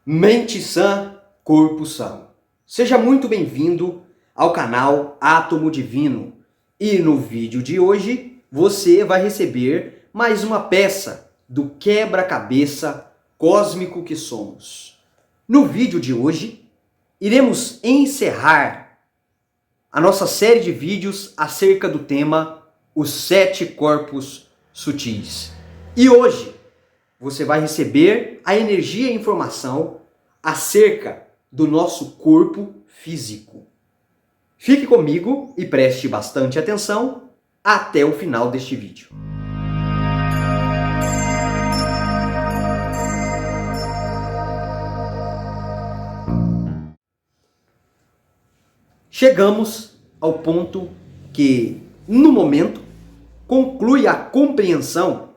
Mente sã, corpo são. Seja muito bem-vindo ao canal Átomo Divino. E no vídeo de hoje você vai receber mais uma peça do quebra-cabeça cósmico que somos. No vídeo de hoje iremos encerrar a nossa série de vídeos acerca do tema Os 7 Corpos Sutis. E hoje você vai receber a energia e informação acerca do nosso corpo físico. Fique comigo e preste bastante atenção até o final deste vídeo. Chegamos ao ponto que, no momento, conclui a compreensão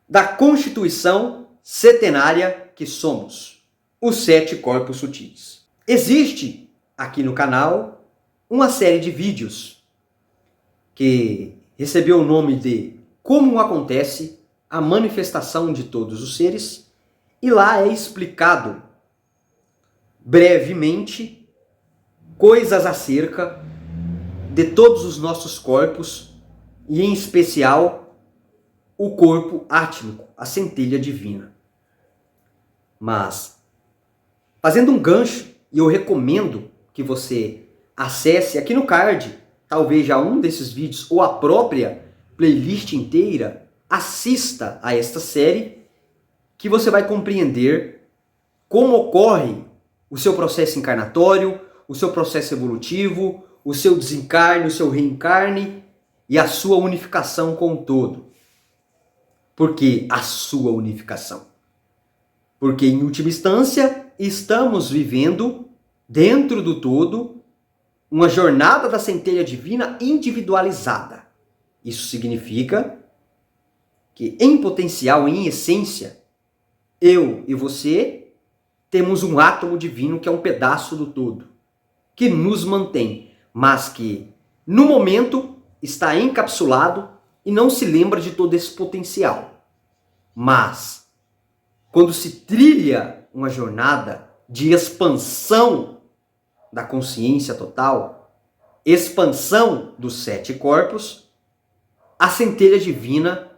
da constituição setenária que somos, os 7 corpos sutis. Existe aqui no canal uma série de vídeos que recebeu o nome de Como Acontece a Manifestação de Todos os Seres, e lá é explicado brevemente coisas acerca de todos os nossos corpos e em especial o corpo átmico, a centelha divina. Mas, fazendo um gancho, e eu recomendo que você acesse aqui no card, talvez já um desses vídeos ou a própria playlist inteira, assista a esta série, que você vai compreender como ocorre o seu processo encarnatório, o seu processo evolutivo, o seu desencarne, o seu reencarne e a sua unificação com o todo. Por que a sua unificação? Porque, em última instância, estamos vivendo, dentro do todo, uma jornada da centelha divina individualizada. Isso significa que, em potencial, em essência, eu e você temos um átomo divino que é um pedaço do todo, que nos mantém, mas que, no momento, está encapsulado e não se lembra de todo esse potencial. Mas, quando se trilha uma jornada de expansão da consciência total, expansão dos 7 corpos, a centelha divina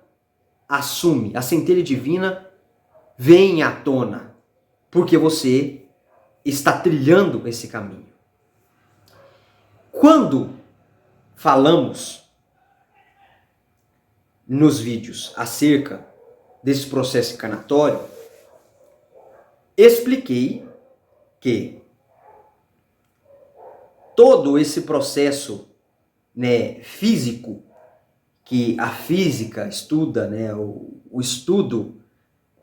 assume, a centelha divina vem à tona, porque você está trilhando esse caminho. Quando falamos nos vídeos acerca desse processo encarnatório, expliquei que todo esse processo, físico, que a física estuda, o estudo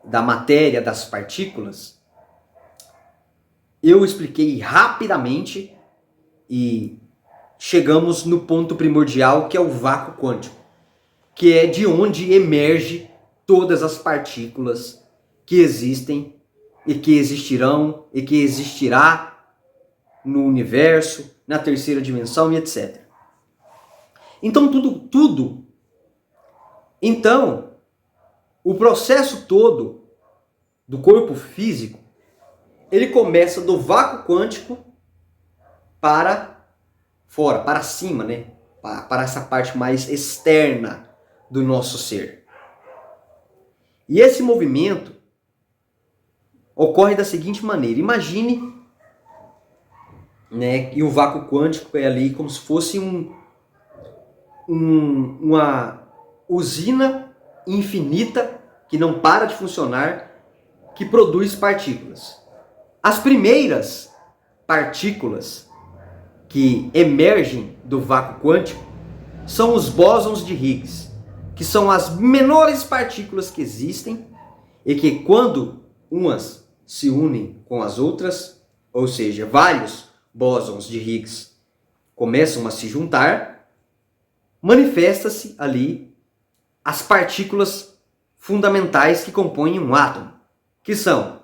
da matéria, das partículas, eu expliquei rapidamente e chegamos no ponto primordial, que é o vácuo quântico, que é de onde emerge todas as partículas que existem e que existirão e que existirá no universo, na terceira dimensão e etc. Então Então, o processo todo do corpo físico, ele começa do vácuo quântico para fora, para cima, para essa parte mais externa do nosso ser. E esse movimento ocorre da seguinte maneira: imagine, que o vácuo quântico é ali como se fosse uma usina infinita que não para de funcionar, que produz partículas. As primeiras partículas que emergem do vácuo quântico são os bósons de Higgs, que são as menores partículas que existem e que, quando umas se unem com as outras, ou seja, vários bósons de Higgs começam a se juntar, manifesta-se ali as partículas fundamentais que compõem um átomo, que são,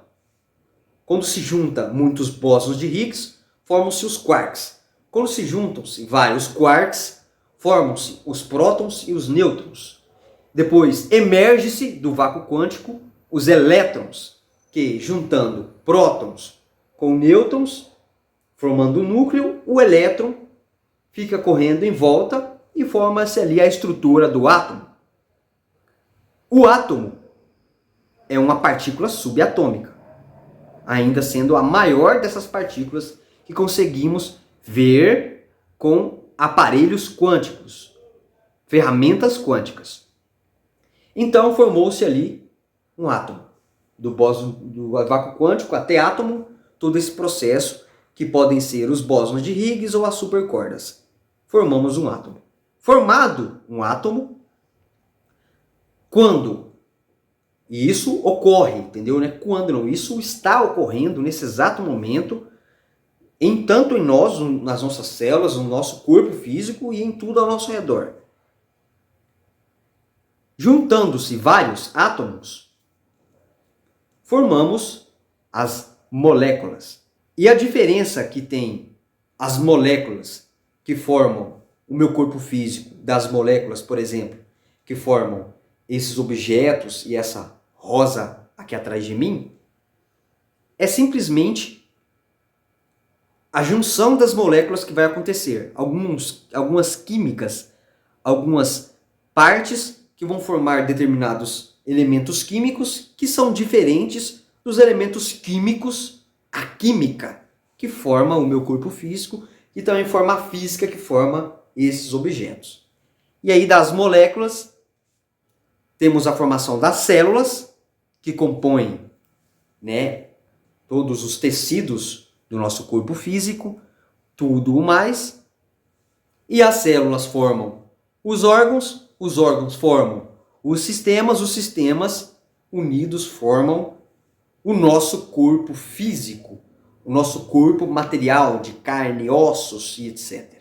quando se juntam muitos bósons de Higgs, formam-se os quarks. Quando se juntam-se vários quarks, formam-se os prótons e os nêutrons. Depois emerge-se do vácuo quântico os elétrons, que, juntando prótons com nêutrons, formando o núcleo, o elétron fica correndo em volta e forma-se ali a estrutura do átomo. O átomo é uma partícula subatômica, ainda sendo a maior dessas partículas que conseguimos ver com aparelhos quânticos, ferramentas quânticas. Então formou-se ali um átomo, do vácuo quântico até átomo, todo esse processo que podem ser os bósons de Higgs ou as supercordas. Formamos um átomo. Formado um átomo, quando? E isso ocorre, entendeu? Né? Quando não? Isso está ocorrendo nesse exato momento, tanto em nós, nas nossas células, no nosso corpo físico e em tudo ao nosso redor. Juntando-se vários átomos, formamos as moléculas. E a diferença que tem as moléculas que formam o meu corpo físico das moléculas, por exemplo, que formam esses objetos e essa rosa aqui atrás de mim, é simplesmente a junção das moléculas que vai acontecer. Algumas químicas, algumas partes que vão formar determinados elementos químicos que são diferentes dos elementos químicos, a química que forma o meu corpo físico e também forma a física que forma esses objetos. E aí das moléculas temos a formação das células que compõem, né, todos os tecidos do nosso corpo físico, tudo o mais. E as células formam os órgãos formam os sistemas unidos formam o nosso corpo físico, o nosso corpo material de carne, ossos e etc.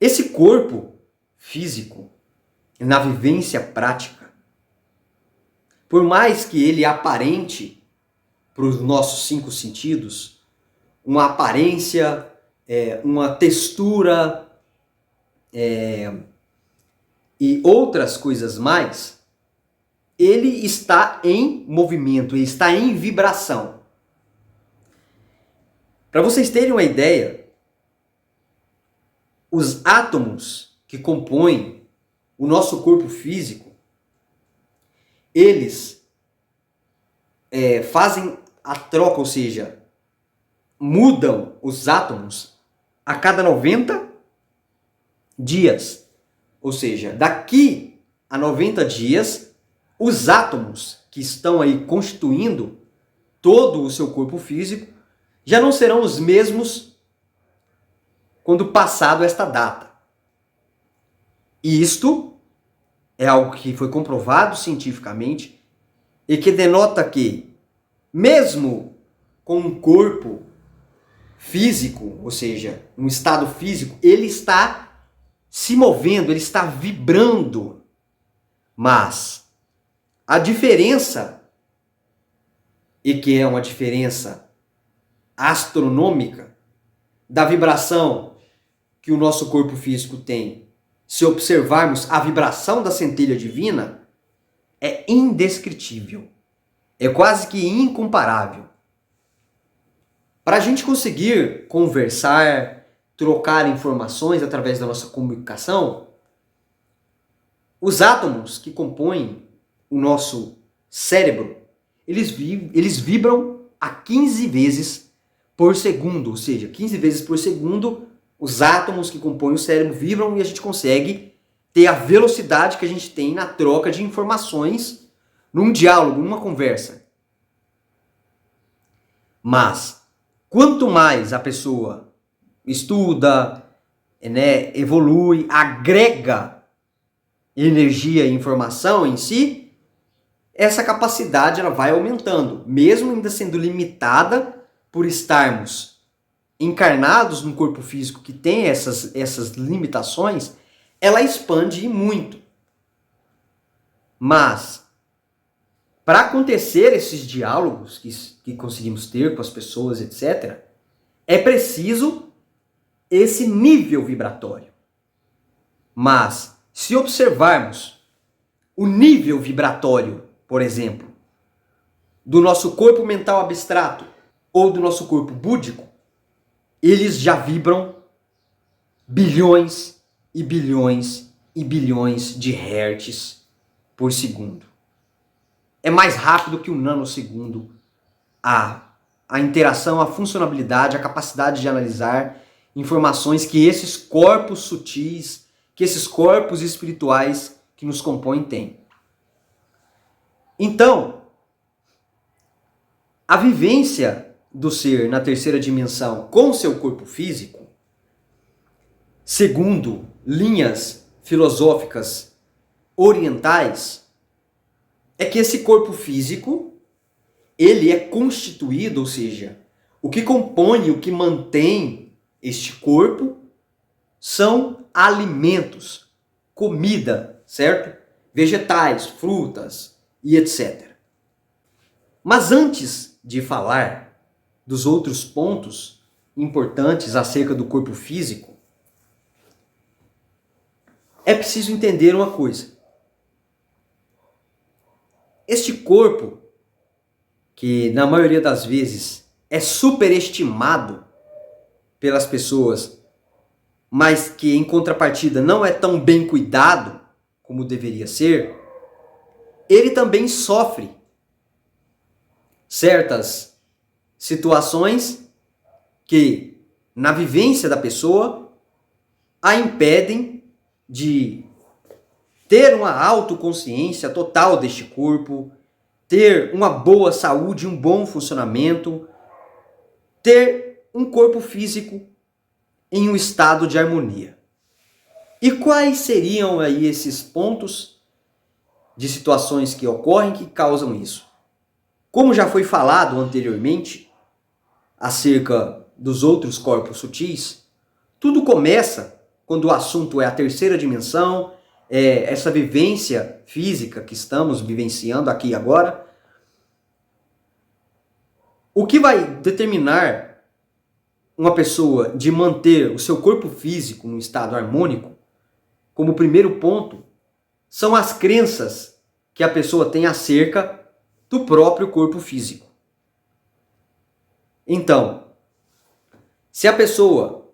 Esse corpo físico, na vivência prática, por mais que ele aparente para os nossos 5 sentidos, uma aparência, uma textura e outras coisas mais, ele está em movimento, ele está em vibração. Para vocês terem uma ideia, os átomos que compõem o nosso corpo físico, eles fazem a troca, ou seja, mudam os átomos a cada 90 dias. Ou seja, daqui a 90 dias, os átomos que estão aí constituindo todo o seu corpo físico já não serão os mesmos quando passado esta data. E isto é algo que foi comprovado cientificamente e que denota que, mesmo com um corpo físico, ou seja, um estado físico, ele está se movendo, ele está vibrando. Mas a diferença, e que é uma diferença astronômica, da vibração que o nosso corpo físico tem, se observarmos a vibração da centelha divina, é indescritível. É quase que incomparável. Para a gente conseguir conversar, trocar informações através da nossa comunicação, os átomos que compõem o nosso cérebro, eles vibram a 15 vezes por segundo, ou seja, 15 vezes por segundo, os átomos que compõem o cérebro vibram e a gente consegue ter a velocidade que a gente tem na troca de informações num diálogo, numa conversa. Mas, quanto mais a pessoa estuda, evolui, agrega energia e informação em si, essa capacidade ela vai aumentando, mesmo ainda sendo limitada por estarmos encarnados num corpo físico que tem essas limitações, ela expande muito. Mas, para acontecer esses diálogos que conseguimos ter com as pessoas, etc., é preciso esse nível vibratório. Mas, se observarmos o nível vibratório, por exemplo, do nosso corpo mental abstrato ou do nosso corpo búdico, eles já vibram bilhões e bilhões e bilhões de hertz por segundo. É mais rápido que um nanosegundo a interação, a funcionalidade, a capacidade de analisar informações que esses corpos sutis, que esses corpos espirituais que nos compõem têm. Então, a vivência do ser na terceira dimensão com seu corpo físico, segundo linhas filosóficas orientais, é que esse corpo físico, ele é constituído, ou seja, o que compõe, o que mantém este corpo são alimentos, comida, certo? Vegetais, frutas e etc. Mas antes de falar dos outros pontos importantes acerca do corpo físico, é preciso entender uma coisa. Este corpo, que na maioria das vezes é superestimado pelas pessoas, mas que em contrapartida não é tão bem cuidado como deveria ser, ele também sofre certas situações que, na vivência da pessoa, a impedem de ter uma autoconsciência total deste corpo, ter uma boa saúde, um bom funcionamento, ter um corpo físico em um estado de harmonia. E quais seriam aí esses pontos de situações que ocorrem que causam isso? Como já foi falado anteriormente acerca dos outros corpos sutis, tudo começa quando o assunto é a terceira dimensão, essa vivência física que estamos vivenciando aqui e agora. O que vai determinar uma pessoa de manter o seu corpo físico num estado harmônico, como primeiro ponto, são as crenças que a pessoa tem acerca do próprio corpo físico. Então, se a pessoa,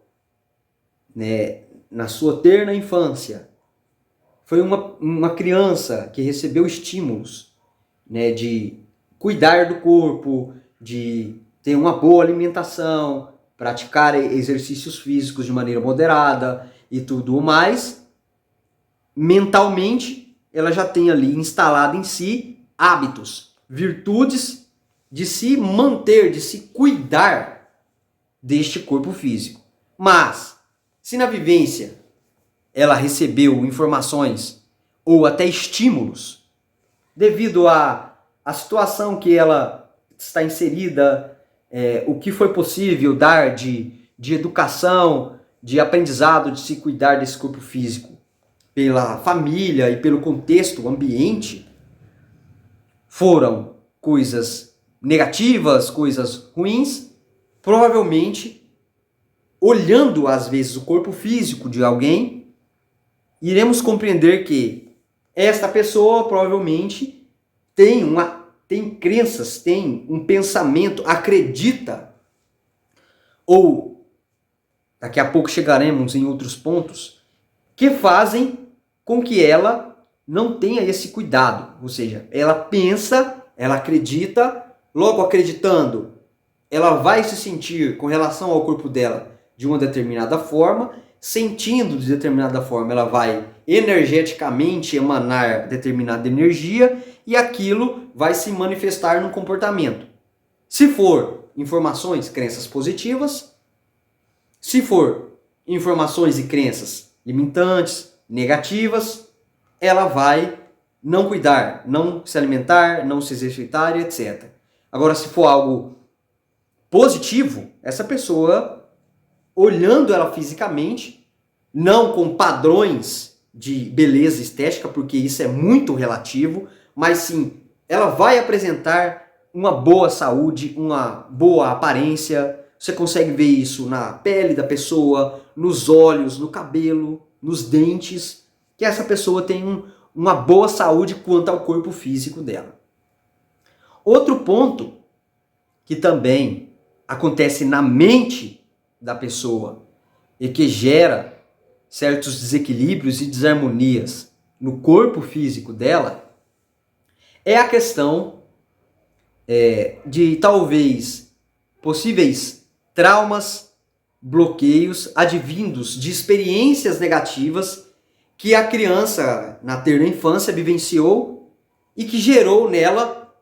na sua terna infância, foi uma criança que recebeu estímulos, de cuidar do corpo, de ter uma boa alimentação, praticar exercícios físicos de maneira moderada e tudo mais, mentalmente ela já tem ali instalado em si hábitos, virtudes de se manter, de se cuidar deste corpo físico. Mas, se na vivência ela recebeu informações ou até estímulos devido à situação que ela está inserida, o que foi possível dar de educação, de aprendizado, de se cuidar desse corpo físico pela família e pelo contexto, ambiente, foram coisas negativas, coisas ruins, provavelmente, olhando às vezes o corpo físico de alguém, iremos compreender que esta pessoa provavelmente tem crenças, tem um pensamento, acredita, ou daqui a pouco chegaremos em outros pontos, que fazem com que ela não tenha esse cuidado. Ou seja, ela pensa, ela acredita, logo acreditando, ela vai se sentir com relação ao corpo dela de uma determinada forma, sentindo de determinada forma, ela vai energeticamente emanar determinada energia e aquilo vai se manifestar no comportamento. Se for informações, crenças positivas, se for informações e crenças limitantes, negativas, ela vai não cuidar, não se alimentar, não se exercitar, etc. Agora, se for algo positivo, essa pessoa, olhando ela fisicamente, não com padrões de beleza estética, porque isso é muito relativo, mas sim, ela vai apresentar uma boa saúde, uma boa aparência. Você consegue ver isso na pele da pessoa, nos olhos, no cabelo, nos dentes, que essa pessoa tem uma boa saúde quanto ao corpo físico dela. Outro ponto que também acontece na mente da pessoa e que gera certos desequilíbrios e desarmonias no corpo físico dela é a questão de talvez possíveis traumas, bloqueios advindos de experiências negativas que a criança na terna infância vivenciou e que gerou nela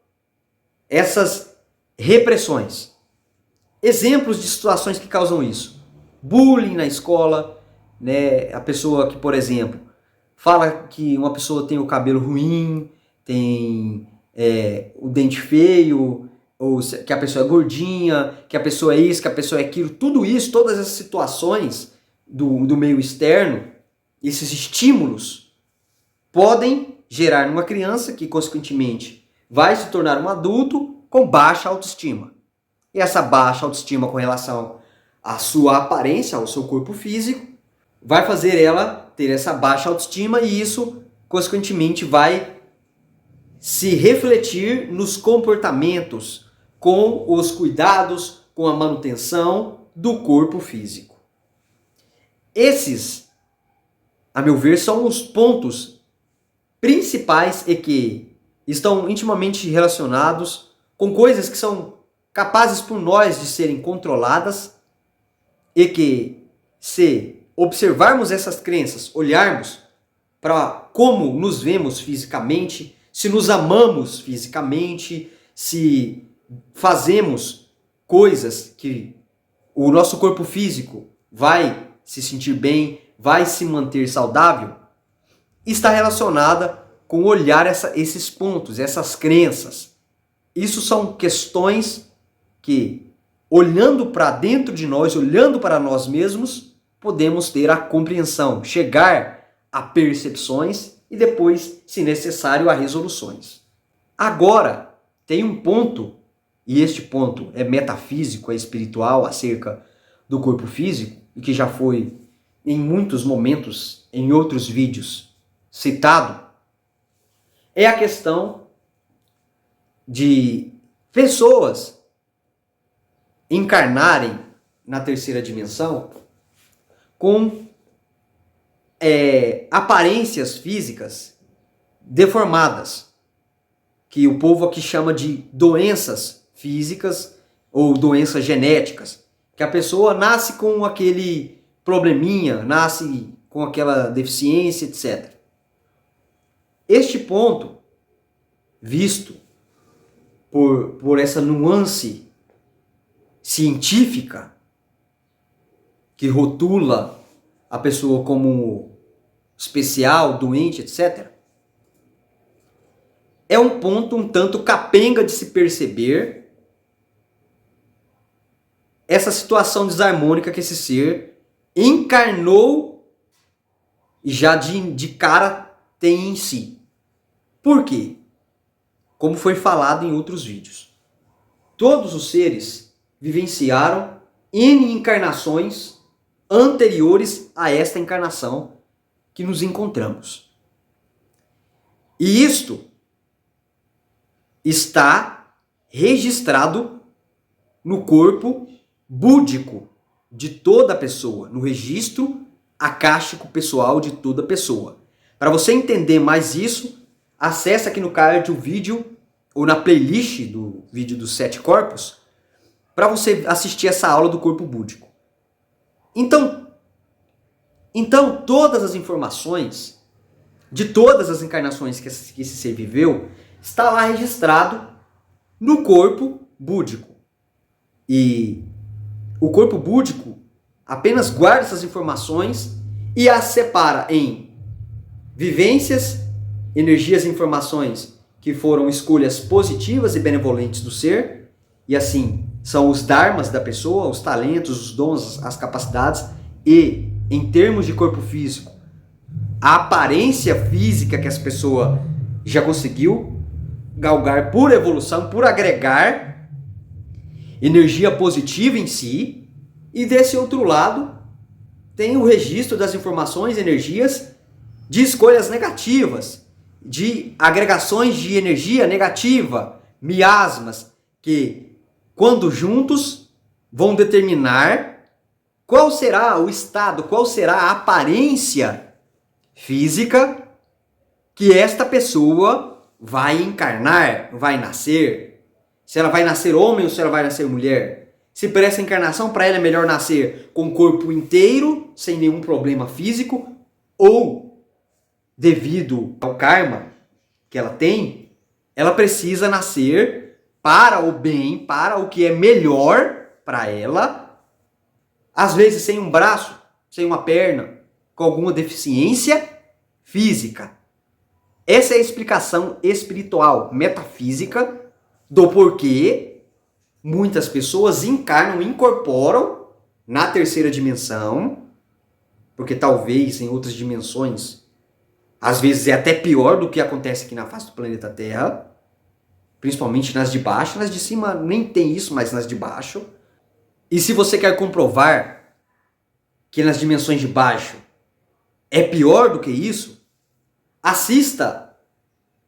essas repressões. Exemplos de situações que causam isso: bullying na escola, né? A pessoa que, por exemplo, fala que uma pessoa tem o cabelo ruim, tem o dente feio, ou que a pessoa é gordinha, que a pessoa é isso, que a pessoa é aquilo. Tudo isso, todas essas situações do meio externo, esses estímulos, podem gerar numa criança que, consequentemente, vai se tornar um adulto com baixa autoestima. E essa baixa autoestima com relação à sua aparência, ao seu corpo físico, vai fazer ela ter essa baixa autoestima e isso, consequentemente, vai se refletir nos comportamentos, com os cuidados, com a manutenção do corpo físico. Esses, a meu ver, são os pontos principais e que estão intimamente relacionados com coisas que são capazes por nós de serem controladas e que, se observarmos essas crenças, olharmos para como nos vemos fisicamente, se nos amamos fisicamente, se fazemos coisas que o nosso corpo físico vai se sentir bem, vai se manter saudável, está relacionada com olhar esses pontos, essas crenças. Isso são questões que, olhando para dentro de nós, olhando para nós mesmos, podemos ter a compreensão, chegar a percepções e depois, se necessário, a resoluções. Agora, tem um ponto, e este ponto é metafísico, é espiritual, acerca do corpo físico, e que já foi em muitos momentos, em outros vídeos, citado, é a questão de pessoas encarnarem na terceira dimensão com aparências físicas deformadas, que o povo aqui chama de doenças físicas ou doenças genéticas, que a pessoa nasce com aquele probleminha, nasce com aquela deficiência, etc. Este ponto, visto por essa nuance científica que rotula a pessoa como especial, doente, etc., é um ponto um tanto capenga de se perceber essa situação desarmônica que esse ser encarnou e já de cara tem em si. Por quê? Como foi falado em outros vídeos, todos os seres vivenciaram N encarnações anteriores a esta encarnação que nos encontramos. E isto está registrado no corpo búdico de toda pessoa, no registro acástico pessoal de toda pessoa. Para você entender mais isso, acesse aqui no card o vídeo ou na playlist do vídeo dos 7 corpos para você assistir essa aula do corpo búdico. Então todas as informações de todas as encarnações que esse ser viveu está lá registrado no corpo búdico. E o corpo búdico apenas guarda essas informações e as separa em vivências, energias e informações que foram escolhas positivas e benevolentes do ser, e assim são os dharmas da pessoa, os talentos, os dons, as capacidades, e em termos de corpo físico, a aparência física que essa pessoa já conseguiu galgar por evolução, por agregar energia positiva em si, e desse outro lado tem o registro das informações e energias de escolhas negativas, de agregações de energia negativa, miasmas que, quando juntos, vão determinar qual será o estado, qual será a aparência física que esta pessoa vai encarnar, vai nascer. Se ela vai nascer homem ou se ela vai nascer mulher. Se para essa encarnação, para ela é melhor nascer com o corpo inteiro, sem nenhum problema físico, ou, devido ao karma que ela tem, ela precisa nascer para o bem, para o que é melhor para ela, às vezes sem um braço, sem uma perna, com alguma deficiência física. Essa é a explicação espiritual, metafísica, do porquê muitas pessoas encarnam, incorporam na terceira dimensão, porque talvez em outras dimensões, às vezes é até pior do que acontece aqui na face do planeta Terra, principalmente nas de baixo. Nas de cima nem tem isso, mas nas de baixo. E se você quer comprovar que nas dimensões de baixo é pior do que isso, assista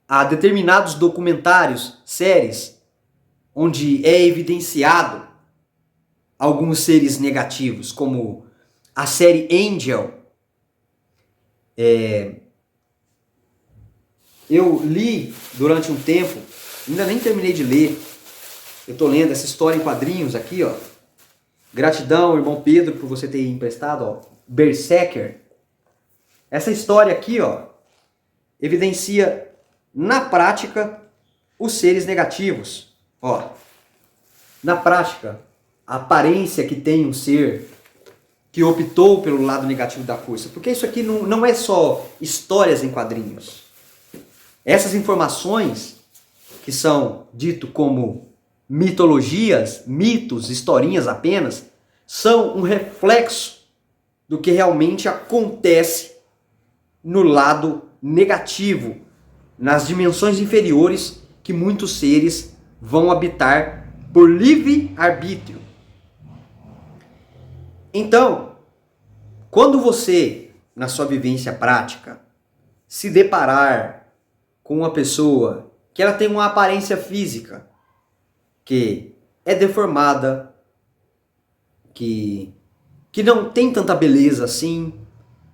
a determinados documentários, séries, onde é evidenciado alguns seres negativos, como a série Angel. Eu li durante um tempo, ainda nem terminei de ler, eu estou lendo essa história em quadrinhos aqui, ó. Gratidão, irmão Pedro, por você ter emprestado, ó. Berserker. Essa história aqui, ó, evidencia na prática os seres negativos. Ó, na prática, a aparência que tem um ser que optou pelo lado negativo da força. Porque isso aqui não é só histórias em quadrinhos. Essas informações, que são dito como mitologias, mitos, historinhas apenas, são um reflexo do que realmente acontece no lado negativo, nas dimensões inferiores que muitos seres vão habitar por livre arbítrio. Então, quando você, na sua vivência prática, se deparar com uma pessoa que ela tem uma aparência física que é deformada, que não tem tanta beleza assim,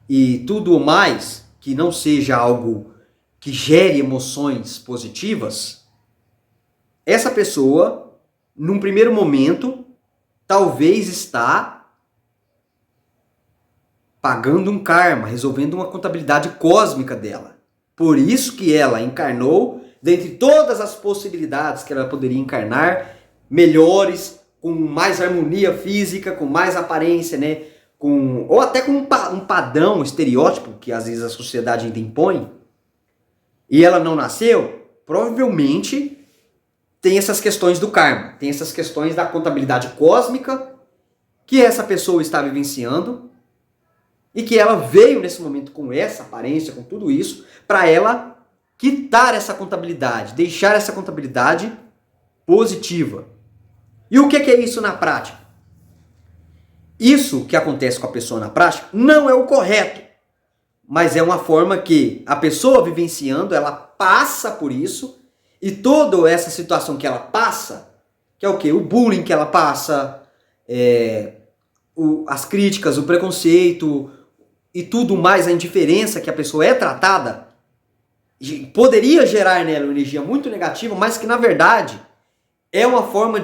e tudo o mais, que não seja algo que gere emoções positivas, essa pessoa, num primeiro momento, talvez está pagando um karma, resolvendo uma contabilidade cósmica dela. Por isso que ela encarnou, dentre todas as possibilidades que ela poderia encarnar, melhores, com mais harmonia física, com mais aparência, né? Ou até com um padrão, um estereótipo que às vezes a sociedade ainda impõe, e ela não nasceu, provavelmente tem essas questões do karma, tem essas questões da contabilidade cósmica que essa pessoa está vivenciando e que ela veio nesse momento com essa aparência, com tudo isso, para ela quitar essa contabilidade, deixar essa contabilidade positiva. E o que é isso na prática? Isso que acontece com a pessoa na prática não é o correto, mas é uma forma que a pessoa vivenciando, ela passa por isso, e toda essa situação que ela passa, que é o quê? O bullying que ela passa, as críticas, o preconceito e tudo mais, a indiferença que a pessoa é tratada, poderia gerar nela uma energia muito negativa, mas que na verdade é uma forma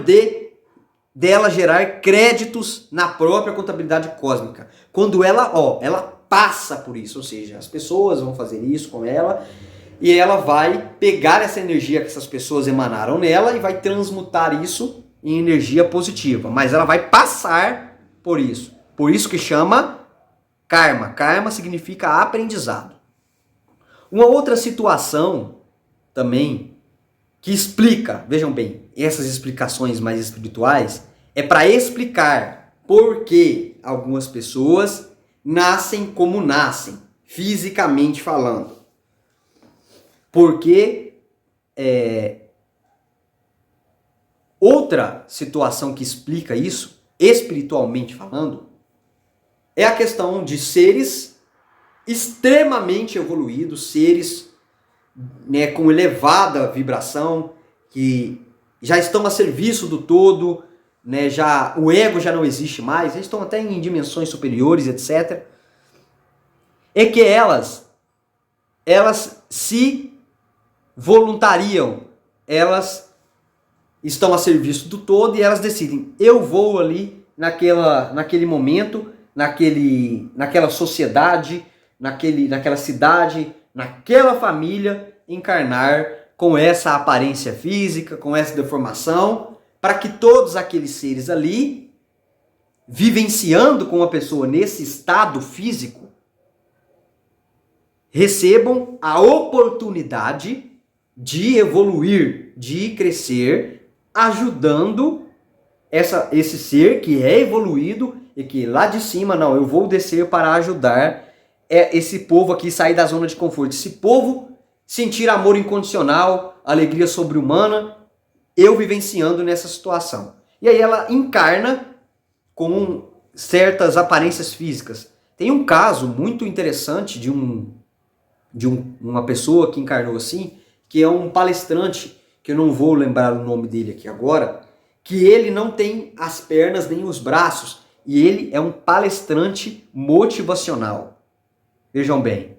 dela gerar créditos na própria contabilidade cósmica. Quando ela passa por isso, ou seja, as pessoas vão fazer isso com ela e ela vai pegar essa energia que essas pessoas emanaram nela e vai transmutar isso em energia positiva. Mas ela vai passar por isso. Por isso que chama karma. Karma significa aprendizado. Uma outra situação também que explica, vejam bem, essas explicações mais espirituais, é para explicar por que algumas pessoas nascem como nascem, fisicamente falando. Porque outra situação que explica isso, espiritualmente falando, é a questão de seres extremamente evoluídos, seres, né, com elevada vibração, que já estão a serviço do todo, né? Já, o ego já não existe mais, eles estão até em dimensões superiores, etc. É que elas se voluntariam, elas estão a serviço do todo e elas decidem, eu vou ali naquele momento, naquela sociedade, naquela cidade, naquela família, encarnar com essa aparência física, com essa deformação, para que todos aqueles seres ali, vivenciando com a pessoa nesse estado físico, recebam a oportunidade de evoluir, de crescer, ajudando esse ser que é evoluído e que lá de cima, não, eu vou descer para ajudar esse povo aqui sair da zona de conforto. Esse povo sentir amor incondicional, alegria sobre-humana, eu vivenciando nessa situação. E aí ela encarna com certas aparências físicas. Tem um caso muito interessante de uma pessoa que encarnou assim, que é um palestrante, que eu não vou lembrar o nome dele aqui agora, que ele não tem as pernas nem os braços, e ele é um palestrante motivacional. Vejam bem.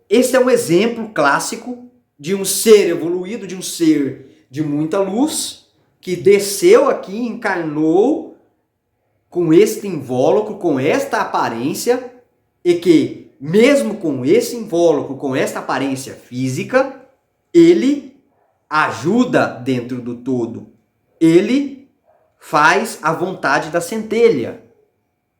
Esse é um exemplo clássico de um ser evoluído, de um ser de muita luz, que desceu aqui, encarnou com este invólucro, com esta aparência, e que, mesmo com esse invólucro, com esta aparência física, ele ajuda dentro do todo. Ele faz a vontade da centelha,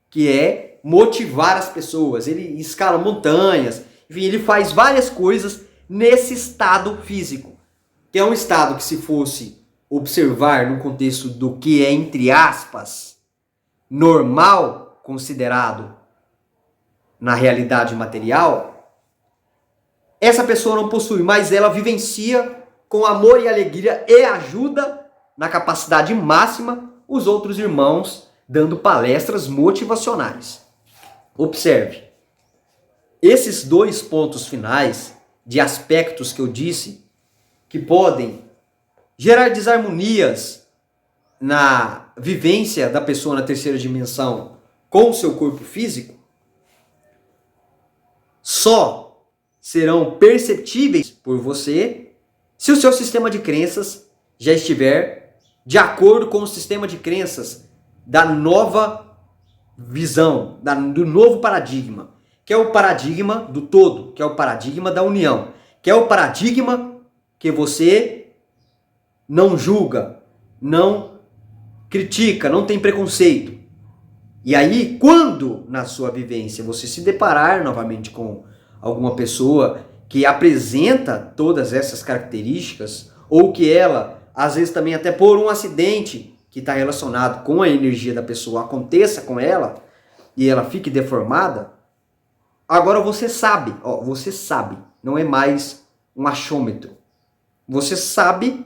que é motivar as pessoas. Ele escala montanhas, enfim, ele faz várias coisas nesse estado físico, que é um estado que, se fosse observar no contexto do que é, entre aspas, normal, considerado na realidade material, essa pessoa não possui, mas ela vivencia com amor e alegria e ajuda na capacidade máxima os outros irmãos, dando palestras motivacionais. Observe, esses dois pontos finais de aspectos que eu disse, que podem gerar desarmonias na vivência da pessoa na terceira dimensão com o seu corpo físico, só serão perceptíveis por você se o seu sistema de crenças já estiver de acordo com o sistema de crenças da nova visão, do novo paradigma, que é o paradigma do todo, que é o paradigma da união, que é o paradigma que você não julga, não critica, não tem preconceito. E aí, quando na sua vivência você se deparar novamente com alguma pessoa que apresenta todas essas características, ou que ela, às vezes também até por um acidente que está relacionado com a energia da pessoa, aconteça com ela, e ela fique deformada, agora você sabe, não é mais um achômetro. Você sabe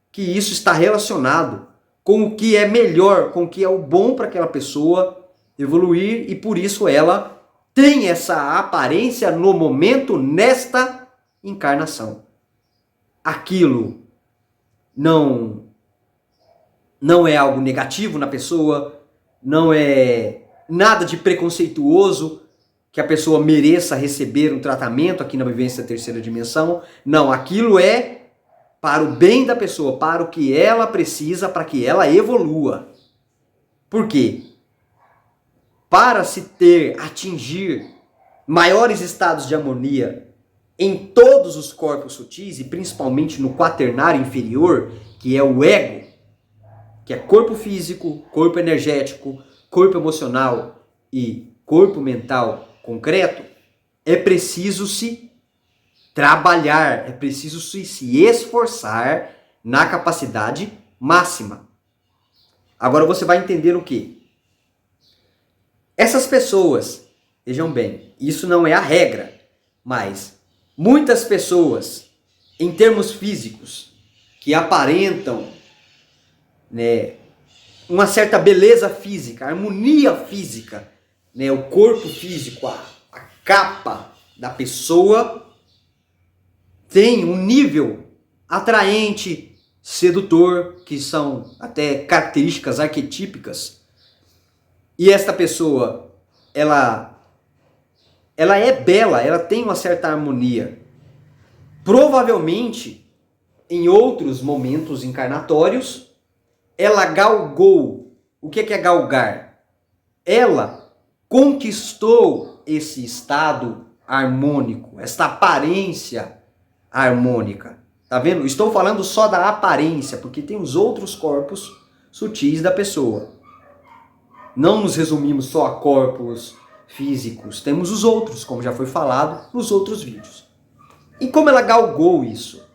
que isso está relacionado com o que é melhor, com o que é o bom para aquela pessoa evoluir, e por isso ela tem essa aparência no momento, nesta encarnação. Aquilo não é algo negativo na pessoa, não é nada de preconceituoso que a pessoa mereça receber um tratamento aqui na vivência da terceira dimensão. Não, aquilo é para o bem da pessoa, para o que ela precisa, para que ela evolua. Por quê? Para se atingir maiores estados de harmonia em todos os corpos sutis, e principalmente no quaternário inferior, que é o ego, que é corpo físico, corpo energético, corpo emocional e corpo mental concreto, é preciso se trabalhar, é preciso se esforçar na capacidade máxima. Agora você vai entender o quê? Essas pessoas, vejam bem, isso não é a regra, mas muitas pessoas, em termos físicos, que aparentam, né, uma certa beleza física, harmonia física, né, o corpo físico, a capa da pessoa tem um nível atraente, sedutor, que são até características arquetípicas, e esta pessoa, ela é bela, ela tem uma certa harmonia. Provavelmente, em outros momentos encarnatórios, ela galgou. O que é galgar? Ela conquistou esse estado harmônico, esta aparência harmônica. Tá vendo? Estou falando só da aparência, porque tem os outros corpos sutis da pessoa. Não nos resumimos só a corpos físicos, temos os outros, como já foi falado nos outros vídeos. E como ela galgou isso?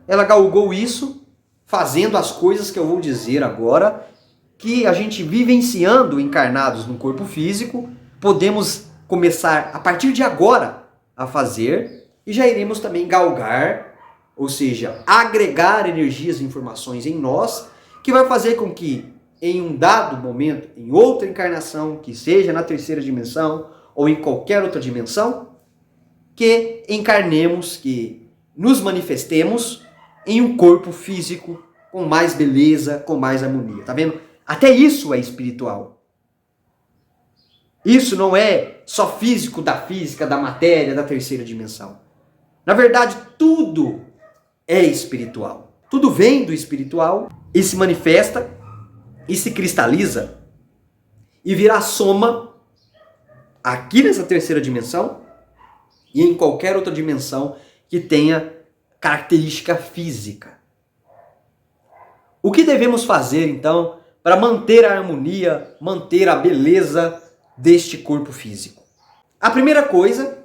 Ela galgou isso fazendo as coisas que eu vou dizer agora, que a gente vivenciando encarnados no corpo físico, podemos começar a partir de agora a fazer, e já iremos também galgar, ou seja, agregar energias e informações em nós, que vai fazer com que em um dado momento, em outra encarnação, que seja na terceira dimensão ou em qualquer outra dimensão, que encarnemos, que nos manifestemos em um corpo físico com mais beleza, com mais harmonia. Tá vendo? Até isso é espiritual. Isso não é só físico da física, da matéria, da terceira dimensão. Na verdade, tudo é espiritual. Tudo vem do espiritual e se manifesta e se cristaliza e vira a soma aqui nessa terceira dimensão e em qualquer outra dimensão que tenha característica física. O que devemos fazer então para manter a harmonia, manter a beleza deste corpo físico? A primeira coisa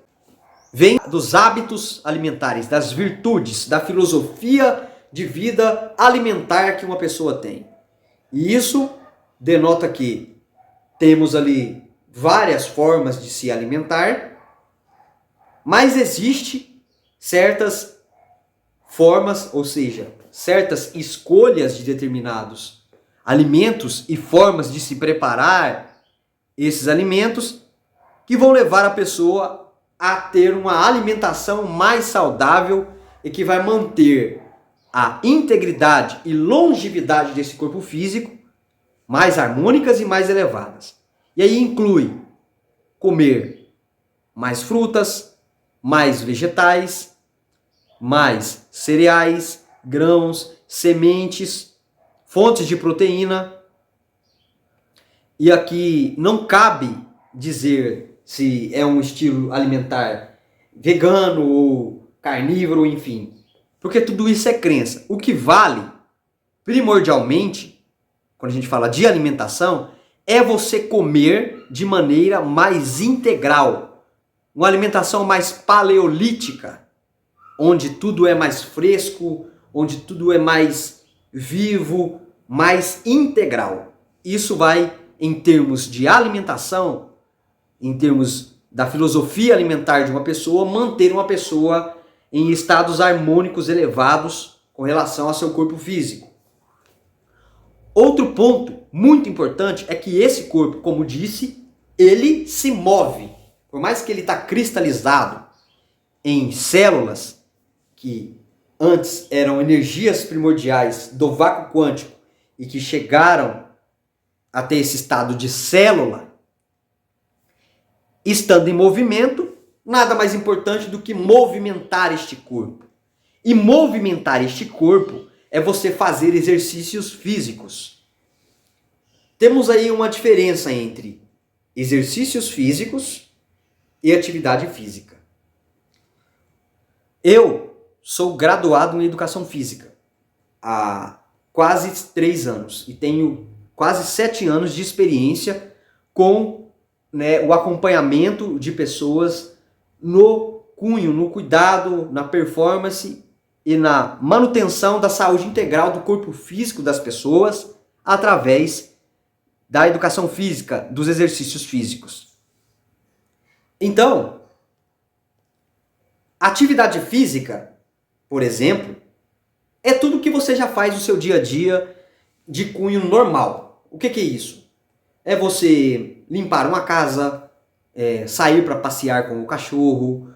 vem dos hábitos alimentares, das virtudes, da filosofia de vida alimentar que uma pessoa tem. E isso denota que temos ali várias formas de se alimentar, mas existe certas formas, ou seja, certas escolhas de determinados alimentos e formas de se preparar esses alimentos que vão levar a pessoa a ter uma alimentação mais saudável e que vai manter a integridade e longevidade desse corpo físico mais harmônicas e mais elevadas. E aí inclui comer mais frutas, mais vegetais, mais cereais, grãos, sementes, fontes de proteína. E aqui não cabe dizer se é um estilo alimentar vegano ou carnívoro, enfim. Porque tudo isso é crença. O que vale, primordialmente, quando a gente fala de alimentação, é você comer de maneira mais integral. Uma alimentação mais paleolítica, onde tudo é mais fresco, onde tudo é mais vivo, mais integral. Isso vai, em termos de alimentação, em termos da filosofia alimentar de uma pessoa, manter uma pessoa em estados harmônicos elevados com relação ao seu corpo físico. Outro ponto muito importante é que esse corpo, como disse, ele se move. Por mais que ele está cristalizado em células que antes eram energias primordiais do vácuo quântico e que chegaram até esse estado de célula, estando em movimento, nada mais importante do que movimentar este corpo. E movimentar este corpo é você fazer exercícios físicos. Temos aí uma diferença entre exercícios físicos e atividade física. Eu sou graduado em Educação Física há quase 3 anos e tenho quase 7 anos de experiência com o acompanhamento de pessoas no cunho, no cuidado, na performance e na manutenção da saúde integral do corpo físico das pessoas através da educação física, dos exercícios físicos. Então, atividade física, por exemplo, é tudo que você já faz no seu dia a dia de cunho normal. O que é isso? É você limpar uma casa, sair para passear com o cachorro,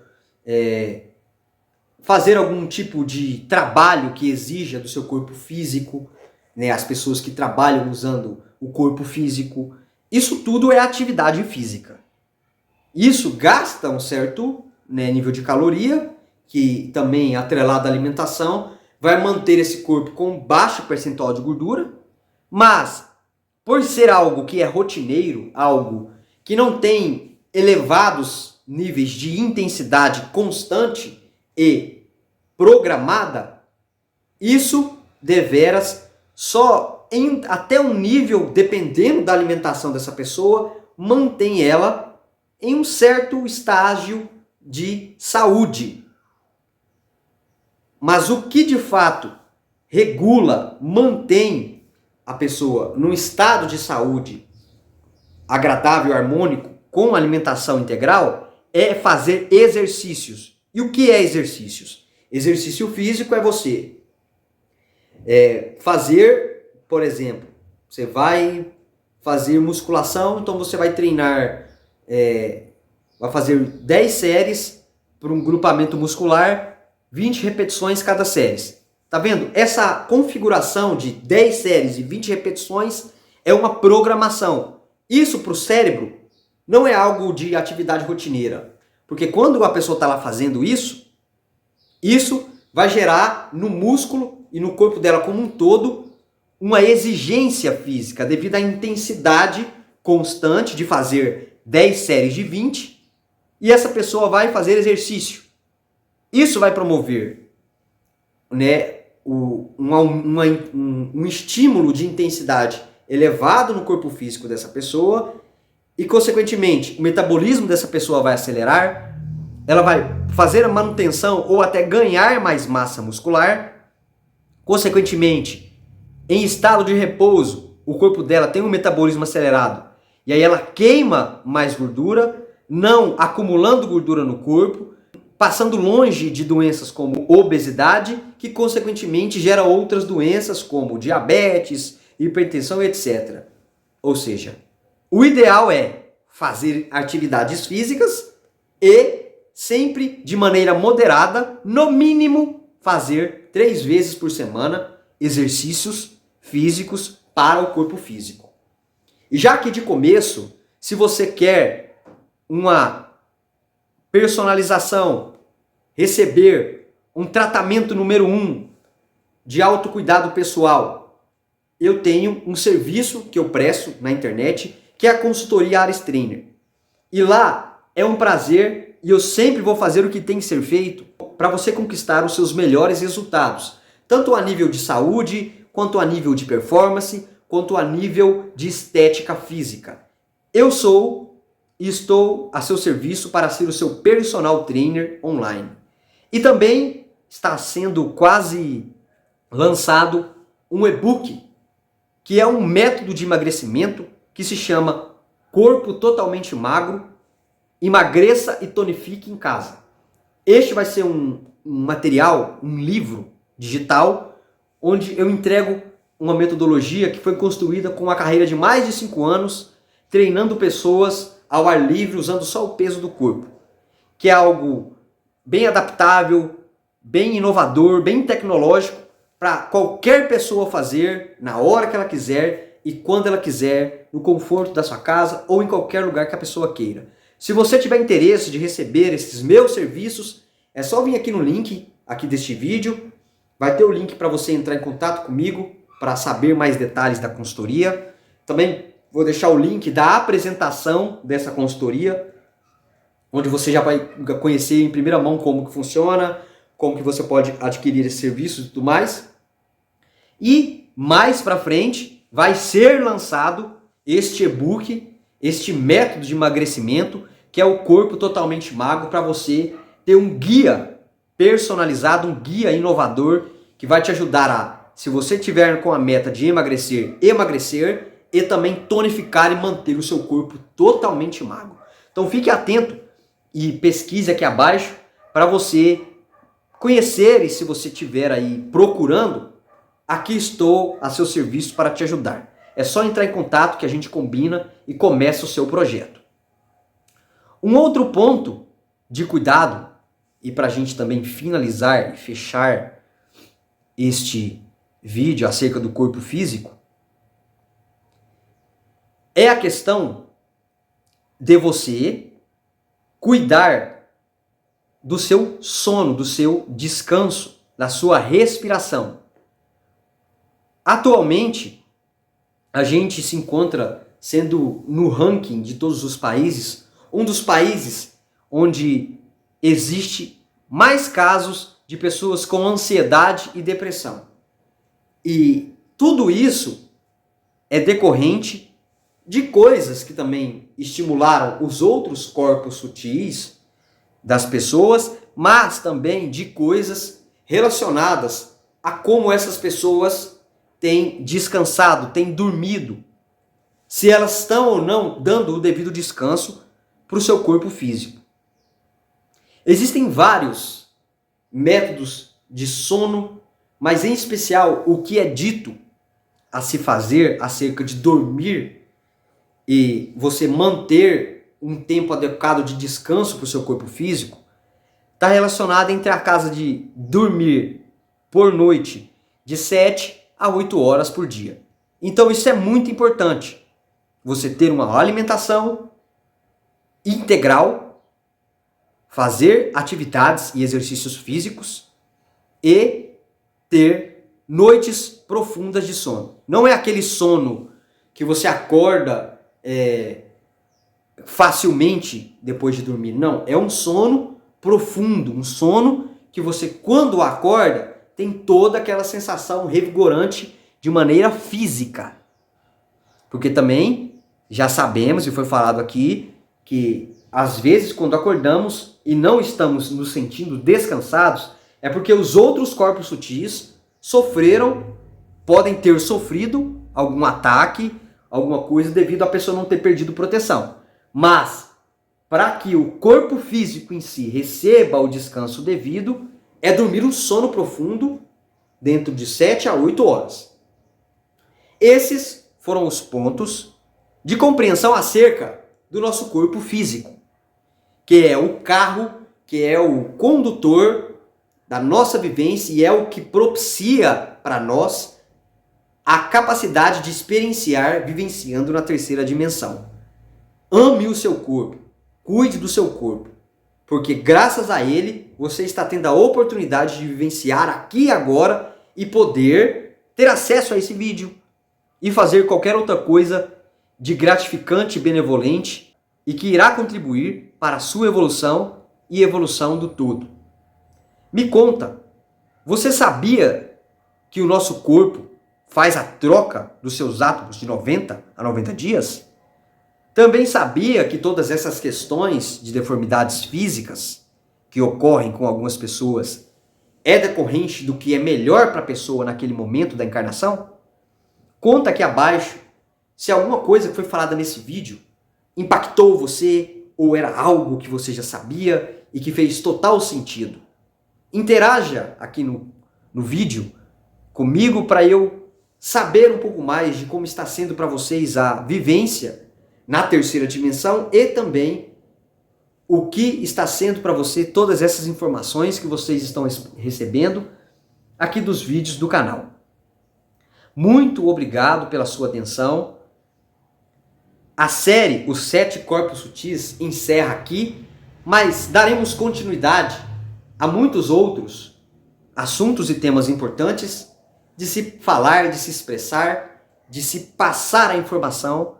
fazer algum tipo de trabalho que exija do seu corpo físico, né? As pessoas que trabalham usando o corpo físico, isso tudo é atividade física. Isso gasta um certo, né, nível de caloria, que também atrelado à alimentação, vai manter esse corpo com baixo percentual de gordura, mas por ser algo que é rotineiro, algo que não tem elevados níveis de intensidade constante e programada, isso deveras só até um nível, dependendo da alimentação dessa pessoa, mantém ela em um certo estágio de saúde. Mas o que de fato regula, mantém a pessoa num estado de saúde agradável, harmônico, com alimentação integral, é fazer exercícios. E o que é exercícios? Exercício físico é você fazer, por exemplo, você vai fazer musculação, então você vai treinar, vai fazer 10 séries para um grupamento muscular, 20 repetições cada série. Tá vendo? Essa configuração de 10 séries e 20 repetições é uma programação. Isso para o cérebro não é algo de atividade rotineira. Porque quando a pessoa está lá fazendo isso vai gerar no músculo e no corpo dela como um todo uma exigência física devido à intensidade constante de fazer 10 séries de 20 e essa pessoa vai fazer exercício. Isso vai promover, né, um estímulo de intensidade elevado no corpo físico dessa pessoa e, consequentemente, o metabolismo dessa pessoa vai acelerar, ela vai fazer a manutenção ou até ganhar mais massa muscular. Consequentemente, em estado de repouso, o corpo dela tem um metabolismo acelerado e aí ela queima mais gordura, não acumulando gordura no corpo, passando longe de doenças como obesidade, que consequentemente gera outras doenças como diabetes, hipertensão, etc. Ou seja, o ideal é fazer atividades físicas e sempre de maneira moderada, no mínimo fazer 3 vezes por semana exercícios físicos para o corpo físico. E já que de começo, se você quer uma personalização, receber um tratamento número 1 de autocuidado pessoal, eu tenho um serviço que eu presto na internet, que é a consultoria Ares Trainer. E lá é um prazer e eu sempre vou fazer o que tem que ser feito para você conquistar os seus melhores resultados, tanto a nível de saúde, quanto a nível de performance, quanto a nível de estética física. Eu sou e estou a seu serviço para ser o seu personal trainer online. E também está sendo quase lançado um e-book, que é um método de emagrecimento que se chama Corpo Totalmente Magro, Emagreça e Tonifique em Casa. Este vai ser um material, um livro digital, onde eu entrego uma metodologia que foi construída com uma carreira de mais de 5 anos, treinando pessoas ao ar livre, usando só o peso do corpo, que é algo bem adaptável, bem inovador, bem tecnológico, para qualquer pessoa fazer na hora que ela quiser e quando ela quiser, no conforto da sua casa ou em qualquer lugar que a pessoa queira. Se você tiver interesse de receber esses meus serviços, é só vir aqui no link aqui deste vídeo, vai ter o link para você entrar em contato comigo para saber mais detalhes da consultoria. Também vou deixar o link da apresentação dessa consultoria, onde você já vai conhecer em primeira mão como que funciona, como que você pode adquirir esse serviço e tudo mais. E mais para frente vai ser lançado este e-book, este método de emagrecimento, que é o Corpo Totalmente Magro, para você ter um guia personalizado, um guia inovador que vai te ajudar a, se você tiver com a meta de emagrecer e também tonificar e manter o seu corpo totalmente magro. Então fique atento e pesquise aqui abaixo para você conhecer, e se você estiver aí procurando, aqui estou a seu serviço para te ajudar. É só entrar em contato que a gente combina e começa o seu projeto. Um outro ponto de cuidado e para a gente também finalizar e fechar este vídeo acerca do corpo físico, é a questão de você cuidar do seu sono, do seu descanso, da sua respiração. Atualmente, a gente se encontra sendo no ranking de todos os países, um dos países onde existe mais casos de pessoas com ansiedade e depressão. E tudo isso é decorrente de coisas que também estimularam os outros corpos sutis das pessoas, mas também de coisas relacionadas a como essas pessoas têm descansado, têm dormido, se elas estão ou não dando o devido descanso para o seu corpo físico. Existem vários métodos de sono, mas em especial o que é dito a se fazer acerca de dormir e você manter um tempo adequado de descanso para o seu corpo físico, está relacionado entre a casa de dormir por noite de 7 a 8 horas por dia. Então isso é muito importante. Você ter uma alimentação integral, fazer atividades e exercícios físicos e ter noites profundas de sono. Não é aquele sono que você acorda facilmente depois de dormir. Não, é um sono profundo, um sono que você, quando acorda, tem toda aquela sensação revigorante de maneira física. Porque também já sabemos, e foi falado aqui, que às vezes quando acordamos e não estamos nos sentindo descansados, é porque os outros corpos sutis sofreram, podem ter sofrido algum ataque, alguma coisa devido a pessoa não ter perdido proteção. Mas, para que o corpo físico em si receba o descanso devido, é dormir um sono profundo dentro de 7 a 8 horas. Esses foram os pontos de compreensão acerca do nosso corpo físico, que é o carro, que é o condutor da nossa vivência e é o que propicia para nós a capacidade de experienciar vivenciando na terceira dimensão. Ame o seu corpo, cuide do seu corpo, porque graças a ele você está tendo a oportunidade de vivenciar aqui e agora e poder ter acesso a esse vídeo e fazer qualquer outra coisa de gratificante e benevolente e que irá contribuir para a sua evolução e evolução do todo. Me conta, você sabia que o nosso corpo faz a troca dos seus átomos de 90 a 90 dias? Também sabia que todas essas questões de deformidades físicas que ocorrem com algumas pessoas é decorrente do que é melhor para a pessoa naquele momento da encarnação? Conta aqui abaixo se alguma coisa que foi falada nesse vídeo impactou você ou era algo que você já sabia e que fez total sentido. Interaja aqui no vídeo comigo para eu saber um pouco mais de como está sendo para vocês a vivência na terceira dimensão e também o que está sendo para você todas essas informações que vocês estão recebendo aqui dos vídeos do canal. Muito obrigado pela sua atenção. A série Os 7 Corpos Sutis encerra aqui, mas daremos continuidade a muitos outros assuntos e temas importantes de se falar, de se expressar, de se passar a informação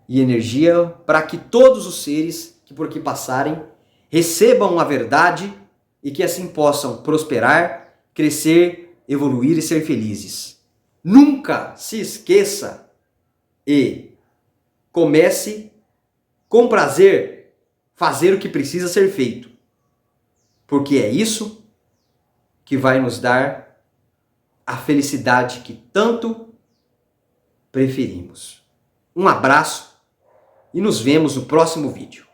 e energia para que todos os seres que por aqui passarem recebam a verdade e que assim possam prosperar, crescer, evoluir e ser felizes. Nunca se esqueça e comece com prazer fazer o que precisa ser feito, porque é isso que vai nos dar a felicidade que tanto preferimos. Um abraço e nos vemos no próximo vídeo.